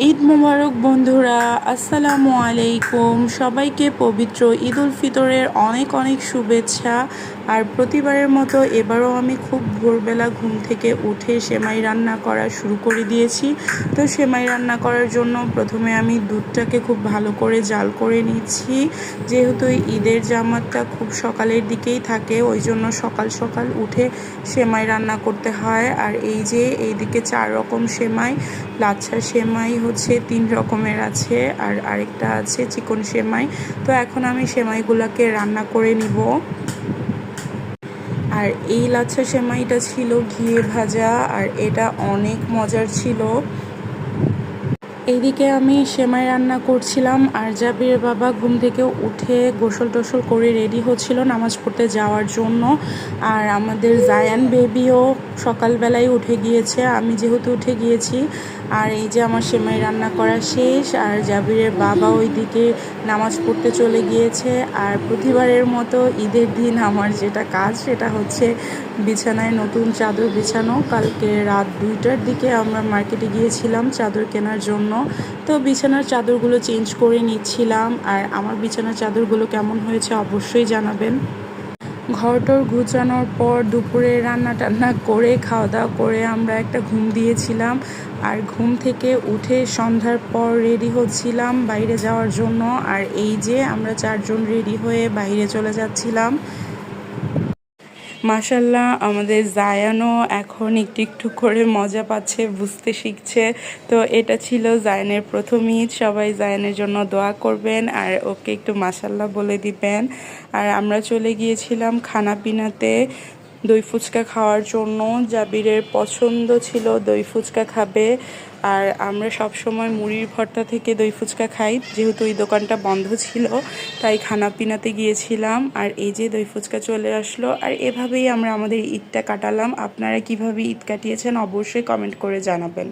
ঈদ মোবারক বন্ধুরা, আসসালামু আলাইকুম। সবাইকে পবিত্র ঈদ উল ফিতরের অনেক অনেক শুভেচ্ছা। আর প্রতিবারের মতো এবারও আমি খুব ভোরবেলা ঘুম থেকে উঠে সেমাই রান্না করা শুরু করে দিয়েছি। তো সেমাই রান্না করার জন্য প্রথমে আমি দুধটাকে খুব ভালো করে জাল করে নিচ্ছি। যেহেতু ঈদের জামাতটা খুব সকালের দিকেই থাকে, ওই জন্য সকাল সকাল উঠে সেমাই রান্না করতে হয়। আর এই যে এইদিকে 4 রকম সেমাই, লাচ্ছা সেমাই হচ্ছে 3 রকমের আছে, আর আরেকটা আছে চিকন সেমাই। তো এখন আমি সেমাইগুলোকে রান্না করে নিব। আর এই লাচ্ছা সেমাইটা ছিল ঘিয়ে ভাজা, আর এটা অনেক মজার ছিল। এইদিকে আমি সেমাই রান্না করছিলাম, আর জাবির বাবা ঘুম থেকে উঠে গোসল টোসল করে রেডি হচ্ছিল নামাজ পড়তে যাওয়ার জন্য। আর আমাদের জায়ান বেবিও সকালবেলায় উঠে গিয়েছে, আমি যেহেতু উঠে গিয়েছি। আর এই যে আমার সেমাই রান্না করা শেষ, আর জাবিরের বাবা ওইদিকে নামাজ পড়তে চলে গিয়েছে। আর প্রতিবারের মতো ঈদের দিন আমার যেটা কাজ সেটা হচ্ছে বিছানায় নতুন চাদর বিছানো। কালকে রাত 2টার দিকে আমরা মার্কেটে গিয়েছিলাম চাদর কেনার জন্য। তো বিছানার চাদরগুলো চেঞ্জ করে নিচ্ছিলাম। আর আমার বিছানার চাদরগুলো কেমন হয়েছে অবশ্যই জানাবেন। ঘরটর গুছানোর পর দুপুরে রান্না টান্না করে খাওয়া দাওয়া করে আমরা একটা ঘুম দিয়েছিলাম। আর ঘুম থেকে উঠে সন্ধ্যার পর রেডি হচ্ছিলাম বাইরে যাওয়ার জন্য। আর এই যে আমরা 4 জন রেডি হয়ে বাইরে চলে যাচ্ছিলাম। মাশাল্লাহ, আমাদের জায়ানও এখন একটু একটু করে মজা পাচ্ছে, বুঝতে শিখছে। তো এটা ছিল জায়ানের প্রথম ঈদ। সবাই জায়ানের জন্য দোয়া করবেন আর ওকে একটু মাশাল্লাহ বলে দিবেন। আর আমরা চলে গিয়েছিলাম খানাপিনাতে দই ফুচকা খাওয়ার জন্য। জাবিরের পছন্দ ছিল দই ফুচকা খাবে। আর আমরা সব সময় মুড়ির ভর্তা থেকে দই ফুচকা খাই, যেহেতু এই দোকানটা বন্ধ ছিল তাই খানাপিনাতে গিয়েছিলাম। আর এই যে দই ফুচকা চলে আসলো। আর এভাবেই আমরা আমাদের ঈদটা কাটালাম। আপনারা কিভাবে ঈদ কাটিয়েছেন অবশ্যই কমেন্ট করে জানাবেন।